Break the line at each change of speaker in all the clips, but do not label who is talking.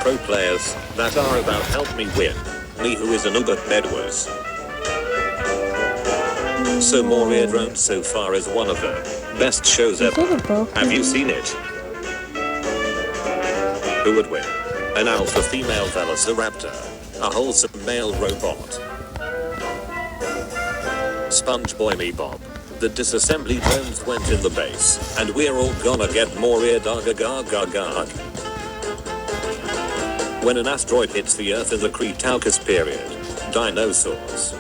pro players that are about help me win. Me who is a noob at Bedwars. So Moria Drone so far is one of the best shows ever. Have you seen it? Who would win? An alpha female velociraptor? A wholesome male robot? SpongeBob me Bob. The disassembly drones went in the base, and we're all gonna get Moria Dagagagagag. When an asteroid hits the Earth in the Cretaceous period, dinosaurs.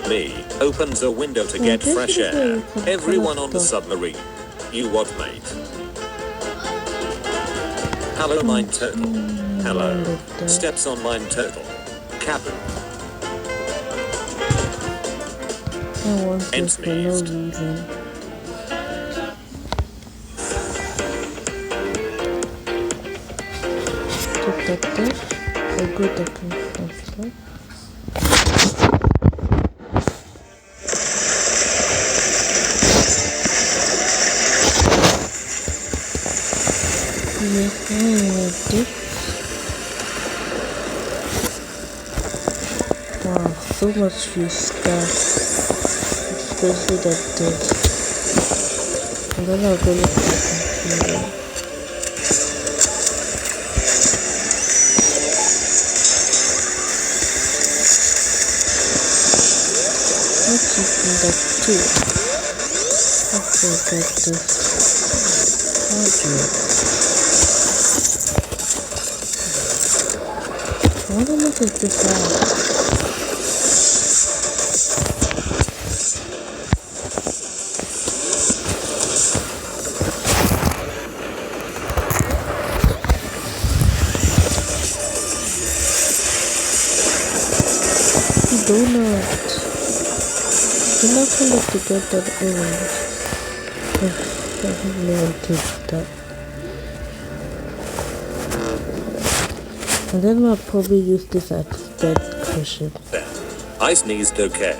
Me opens a window to get fresh air. Everyone on the submarine. You what, mate? Hello, Mine Turtle. Hello. Steps on Mine Turtle. Captain.
I want this for no reason. A good faster. Wow, so much use stuff, especially that this. And then I'll go look at the computer. Let's open that too. Okay, I got this. Okay. I want to look at this out. Donut. I'm not going to get that orange. I have no idea that. And then I'll probably use this as bed cushion.
I sneezed okay.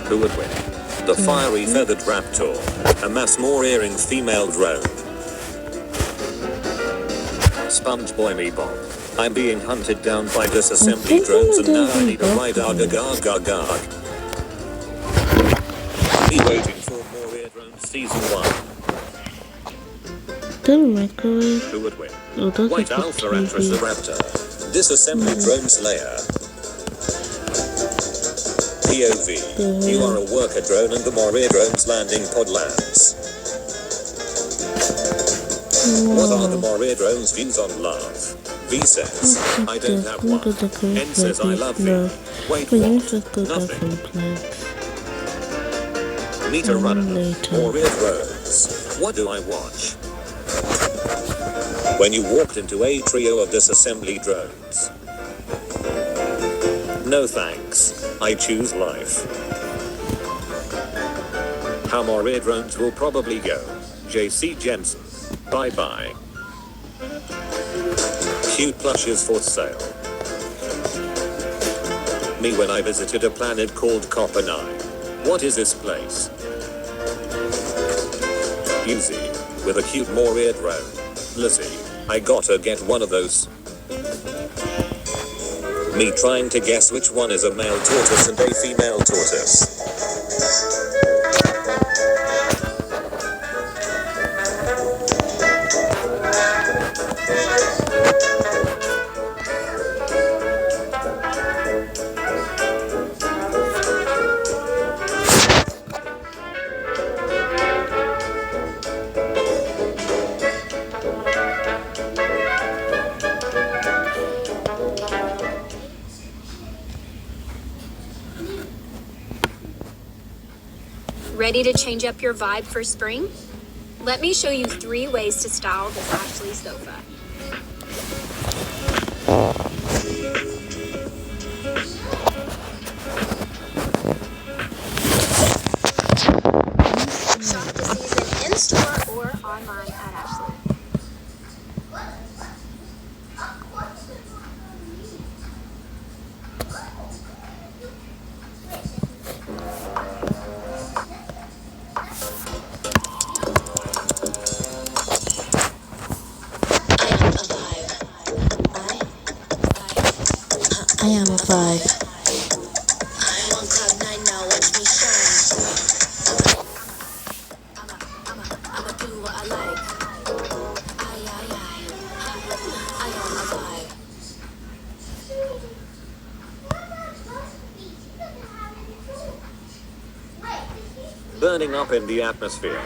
Who would win? The fiery feathered raptor, a mass more earring female drone. SpongeBob me Bob. I'm being hunted down by disassembly drones and now I need a ride agagagagag. Me waiting for Moria Drone Season 1.
The microwave.
Who would win?
Oh, that's
White Alpha Raptor. Disassembly Drone Slayer. POV. You are a worker drone and the Moria Drone's landing pod lands. What are the Moria Drone's views on love? V says, I don't have one. N says, I love you. Wait, what? Nothing. Meet a runner. Moria Drones. What do I watch? When you walked into a trio of disassembly drones. No thanks. I choose life. How Moria Drones will probably go. JC Jensen. Bye bye. Cute plushes for sale. Me when I visited a planet called Copper 9. What is this place? Yuzi. With a cute Moria drone. Lizzie. I gotta get one of those. Me trying to guess which one is a male tortoise and a female tortoise.
Ready to change up your vibe for spring? Let me show you 3 ways to style this Ashley sofa. Shop the season in-store or online at Ashley.
I am a 5.
Burning up in the atmosphere.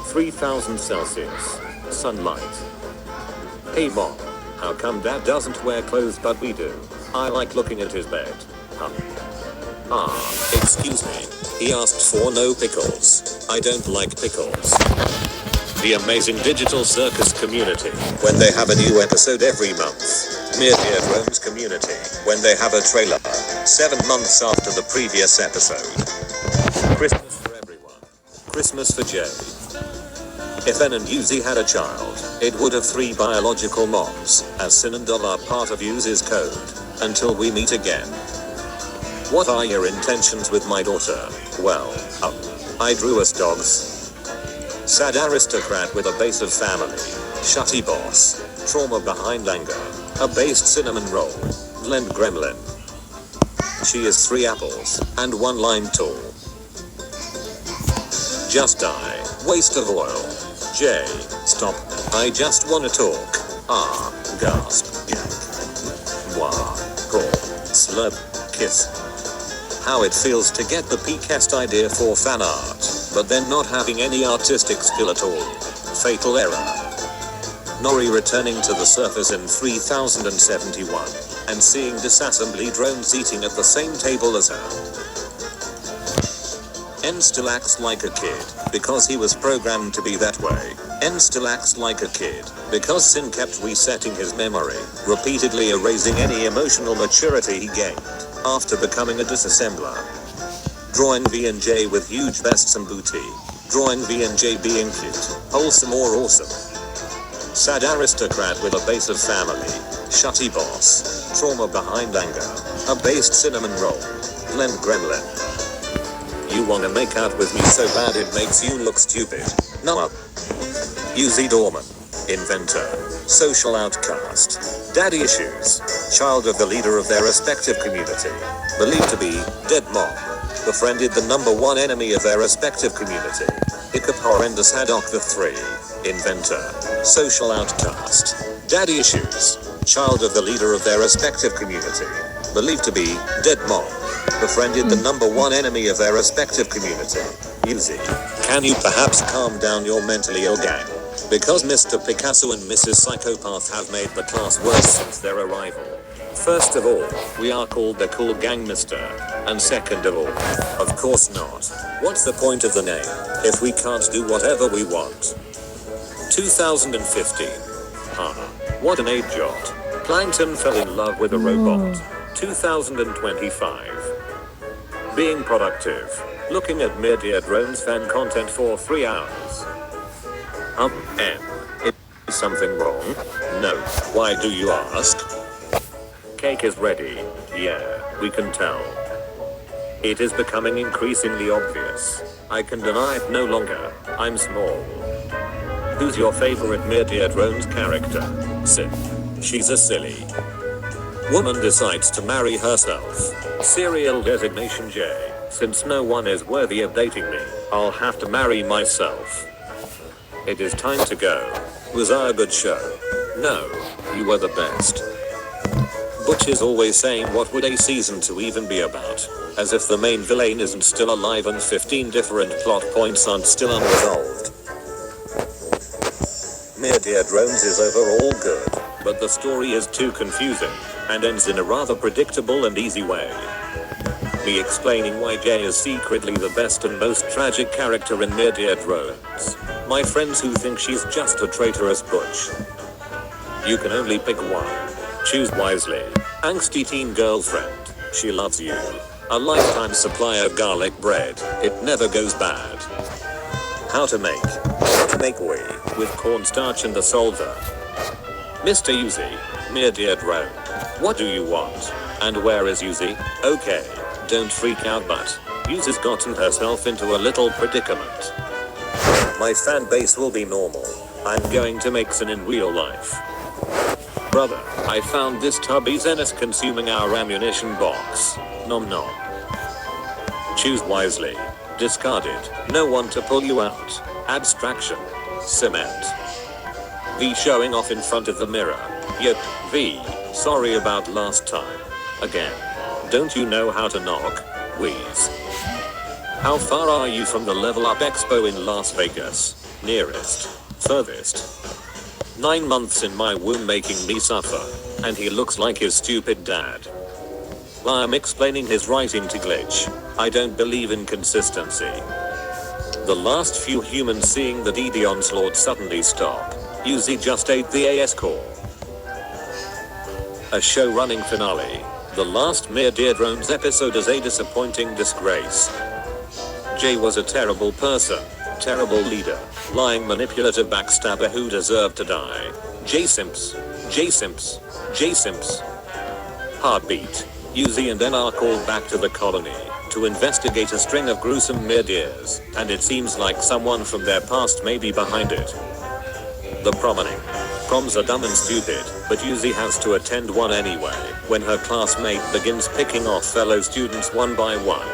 3000 Celsius. Sunlight. Hey mom, how come dad doesn't wear clothes but we do? I like looking at his bed. Excuse me. He asked for no pickles. I don't like pickles. The amazing digital circus community. When they have a new episode every month. Mere Dear Drones community. When they have a trailer. 7 months after the previous episode. Christmas for everyone. Christmas for Jay. If N and Yuzi had a child, it would have 3 biological moms, as Sin and Dol are part of Yuzi's code. Until we meet again. What are your intentions with my daughter? Well, I drew us dogs. Sad aristocrat with a base of family. Shutty boss. Trauma behind anger. A based cinnamon roll. Blend gremlin. She is 3 apples, and 1 line tall. Just die. Waste of oil. Jay, stop. I just wanna talk. Gasp. Yank. Wah. Call. Slurp. Kiss. How it feels to get the peakest idea for fan art, but then not having any artistic skill at all. Fatal error. Nori returning to the surface in 3071, and seeing disassembly drones eating at the same table as her. N still acts like a kid, because he was programmed to be that way. N still acts like a kid, because Sin kept resetting his memory, repeatedly erasing any emotional maturity he gained, after becoming a disassembler. Drawing V and J with huge vests and booty. Drawing V and J being cute, wholesome or awesome. Sad aristocrat with a base of family. Shutty boss. Trauma behind anger. A based cinnamon roll. Blend gremlin. You wanna make out with me so bad it makes you look stupid. No. Yuzi Dorman. Inventor. Social outcast. Daddy issues. Child of the leader of their respective community. Believed to be dead mom. Befriended the #1 enemy of their respective community. Hiccup horrendous Haddock the 3. Inventor. Social outcast. Daddy issues. Child of the leader of their respective community. Believed to be dead mom. Befriended the #1 enemy of their respective community. Yuzi. Can you perhaps calm down your mentally ill gang? Because Mr. Picasso and Mrs. Psychopath have made the class worse since their arrival. First of all, we are called the Cool Gang, mister. And second of all, of course not. What's the point of the name, if we can't do whatever we want? 2015. What an age jot. Plankton fell in love with a robot. 2025. Being productive. Looking at Mere Dear Drones fan content for 3 hours. Is something wrong? No. Why do you ask? Cake is ready. Yeah, we can tell. It is becoming increasingly obvious. I can deny it no longer. I'm small. Who's your favorite Mere Dear Drones character? Sin. She's a silly woman decides to marry herself. Serial designation J. Since no one is worthy of dating me, I'll have to marry myself. It is time to go. Was I a good show? No, you were the best. Butch is always saying what would a season 2 even be about, as if the main villain isn't still alive and 15 different plot points aren't still unresolved. Mere Dear Drones is overall good, but the story is too confusing, and ends in a rather predictable and easy way. Me explaining why Jay is secretly the best and most tragic character in Mere Dear Drones. My friends who think she's just a traitorous butch. You can only pick one. Choose wisely. Angsty teen girlfriend. She loves you. A lifetime supply of garlic bread. It never goes bad. How to make. Whey with cornstarch and a solver. Mr. Yuzi. Mere Dear Drone. What do you want? And where is Yuzi? Okay. Don't freak out, but Yuzi's gotten herself into a little predicament. My fan base will be normal. I'm going to make Sin in real life. Brother, I found this tubby Zenith consuming our ammunition box. Nom nom. Choose wisely. Discarded. No one to pull you out. Abstraction. Cement. V showing off in front of the mirror. Yep, V. Sorry about last time. Again. Don't you know how to knock? Wheeze. How far are you from the Level Up Expo in Las Vegas? Nearest. Furthest. 9 months in my womb making me suffer. And he looks like his stupid dad. While I'm explaining his writing to glitch. I don't believe in consistency. The last few humans seeing the DD onslaught suddenly stop. Uzi just ate the AS core. A show running finale. The last Mere Dear Drones episode is a disappointing disgrace. Jay was a terrible person. Terrible leader. Lying manipulative backstabber who deserved to die. Jay Simps. Jay Simps. Jay Simps. Heartbeat. Uzi and NR called back to the colony to investigate a string of gruesome murderers, and it seems like someone from their past may be behind it. The promoting. Proms are dumb and stupid, but Uzi has to attend one anyway, when her classmate begins picking off fellow students one by one.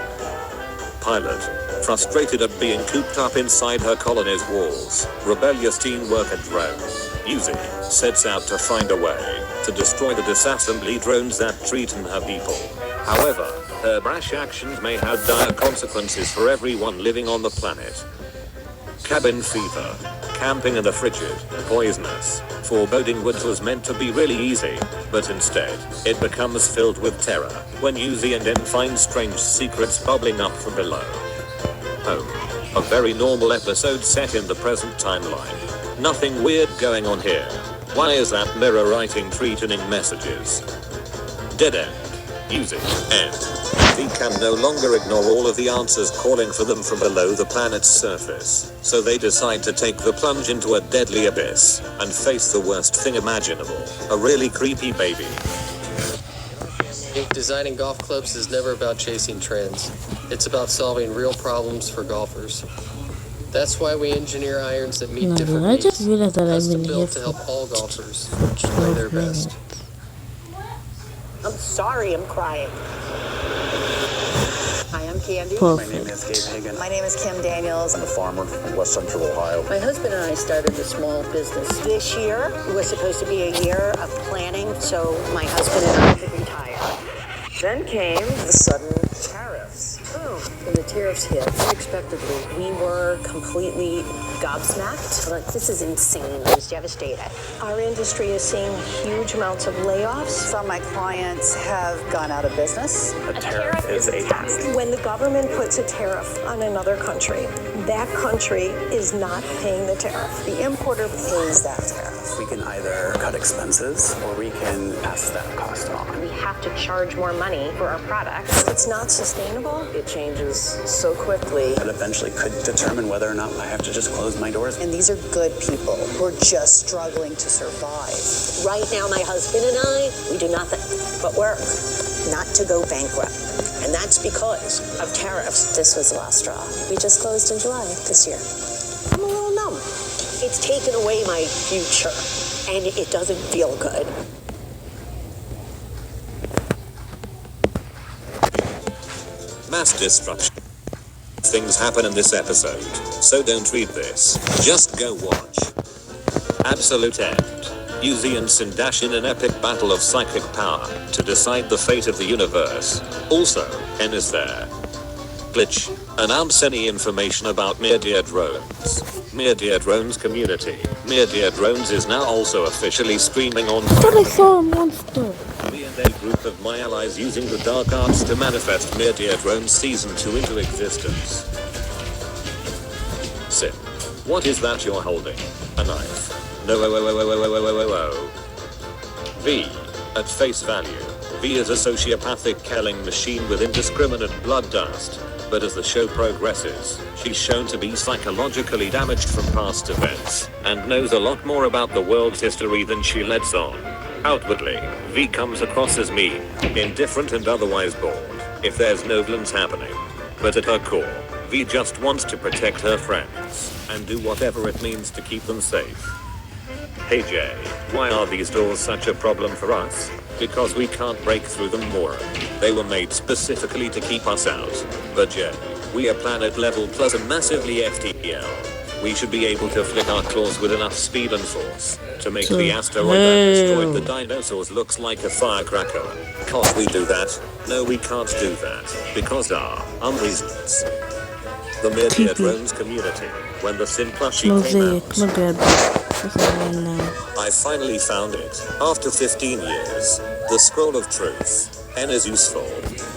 Pilot. Frustrated at being cooped up inside her colony's walls, rebellious teen worker drone. Uzi sets out to find a way to destroy the disassembly drones that threaten her people. However, her brash actions may have dire consequences for everyone living on the planet. Cabin fever. Camping in the frigid, poisonous, foreboding woods was meant to be really easy, but instead, it becomes filled with terror when Uzi and M find strange secrets bubbling up from below. Home. A very normal episode set in the present timeline. Nothing weird going on here. Why is that mirror writing threatening messages? Dead end. Uzi. End. They can no longer ignore all of the answers calling for them from below the planet's surface, so they decide to take the plunge into a deadly abyss and face the worst thing imaginable, a really creepy baby.
Designing golf clubs is never about chasing trends. It's about solving real problems for golfers. That's why we engineer irons that meet different
I
needs,
just realized that I've
custom
been here
built to
for
help all golfers play their
12 minutes.
best.
I'm sorry I'm crying. Hi, I'm Candy.
My name is Gabe Hagan.
My name is Kim Daniels.
I'm a farmer from West Central Ohio.
My husband and I started a small business. This year was supposed to be a year of planning so my husband and I could retire. Then came the sudden tariffs. Boom. When the tariffs hit unexpectedly, we were completely gobsmacked. Like, this is insane. I was devastated.
Our industry is seeing huge amounts of layoffs.
Some of my clients have gone out of business.
A tariff is a tax.
When the government puts a tariff on another country, that country is not paying the tariff.
The importer pays that tariff.
We can either cut expenses or we can pass that cost on.
We have to charge more money for our products.
It's not sustainable.
It changes so quickly.
But eventually could determine whether or not I have to just close my doors.
And these are good people who are just struggling to survive.
Right now, my husband and I, we do nothing but work,
Not to go bankrupt.
and that's because of tariffs.
This was the last straw. We just closed in July this year.
I'm a little numb. It's taken away my future, and it doesn't feel good.
Mass destruction. Things happen in this episode, so don't read this. Just go watch. Absolute end. Uzi and Sin dash in an epic battle of psychic power to decide the fate of the universe. Also, N is there. Glitch. Announce any information about Mere Dear Drones. Mere Dear Drones community. Mere Dear Drones is now also officially streaming on
I thought I saw a monster.
Me and a group of my allies using the dark arts to manifest Mere Dear Drones Season 2 into existence. Sim. What is that you're holding? A knife. No. V. At face value, V is a sociopathic killing machine with indiscriminate blood dust. But as the show progresses, she's shown to be psychologically damaged from past events, and knows a lot more about the world's history than she lets on. Outwardly, V comes across as mean, indifferent and otherwise bored, if there's no violence happening. But at her core, V just wants to protect her friends, and do whatever it means to keep them safe. Hey Jay, why are these doors such a problem for us? Because we can't break through them more. They were made specifically to keep us out. But Jay, we are planet level plus a massively FTL. We should be able to flick our claws with enough speed and force to make the asteroid that destroyed the dinosaurs looks like a firecracker. Can't we do that? No, we can't do that. Because reasons. The Media Drones community, when the Sin plushie came out,
my god. That's all I know.
I finally found it. After 15 years, the Scroll of Truth. N is useful,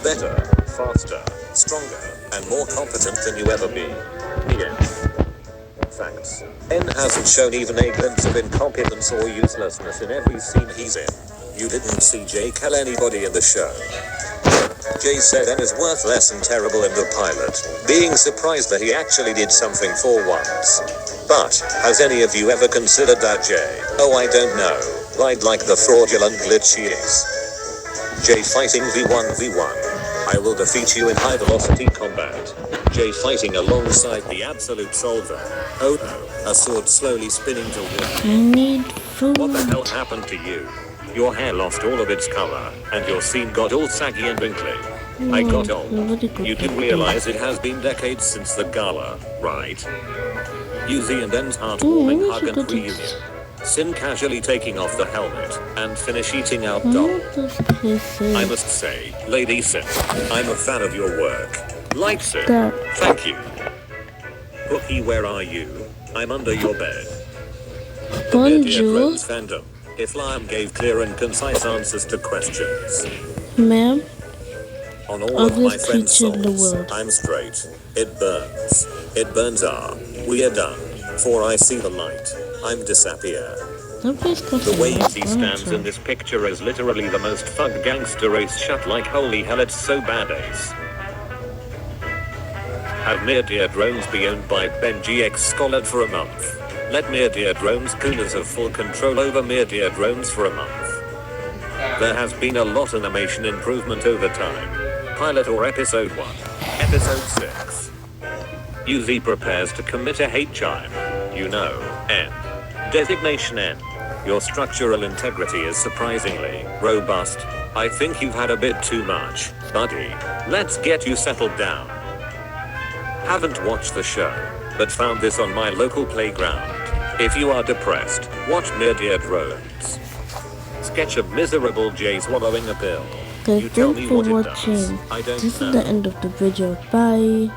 better, faster, stronger, and more competent than you ever be. Yes. Facts. N hasn't shown even a glimpse of incompetence or uselessness in every scene he's in. You didn't see Jay kill anybody in the show. Jay said N is worthless and terrible in the pilot, being surprised that he actually did something for once. But, has any of you ever considered that Jay? Oh, I don't know. Lied like the fraudulent glitch he is. Jay fighting V1v1. I will defeat you in high velocity combat. Jay fighting alongside the absolute solver. Oh no, a sword slowly spinning toward
I need food.
What the hell happened to you? Your hair lost all of its color, and your scene got all saggy and wrinkly. I got old. You do realize it has been decades since the gala, right? Yuzi and N's heartwarming hug and reunion. Sin casually taking off the helmet, and finish eating out dog. I must say, Lady Sin, I'm a fan of your work. Like Sin, thank you. Bookie, where are you? I'm under your bed. The Media Drones fandom. If Liam gave clear and concise answers to questions.
Ma'am,
On all of my friends' souls, I'm straight. It burns. It burns we are done. For I see the light. I'm disappear. The way he stands in this picture is literally the most thug gangster race shot like holy hell, it's so badass. Have Media Drones be owned by Benji X Scholar for a month. Let Media Drones coolers have full control over Media Drones for a month. There has been a lot of animation improvement over time. Pilot or episode 1. Episode 6. Yuzi prepares to commit a hate crime. You know, N. Designation N. Your structural integrity is surprisingly robust. I think you've had a bit too much, buddy. Let's get you settled down. Haven't watched the show, but found this on my local playground. If you are depressed, watch Media Drones. Sketch of miserable Jay swallowing a pill.
Thanks for watching.
I don't
This
know.
is the end of the video. Bye.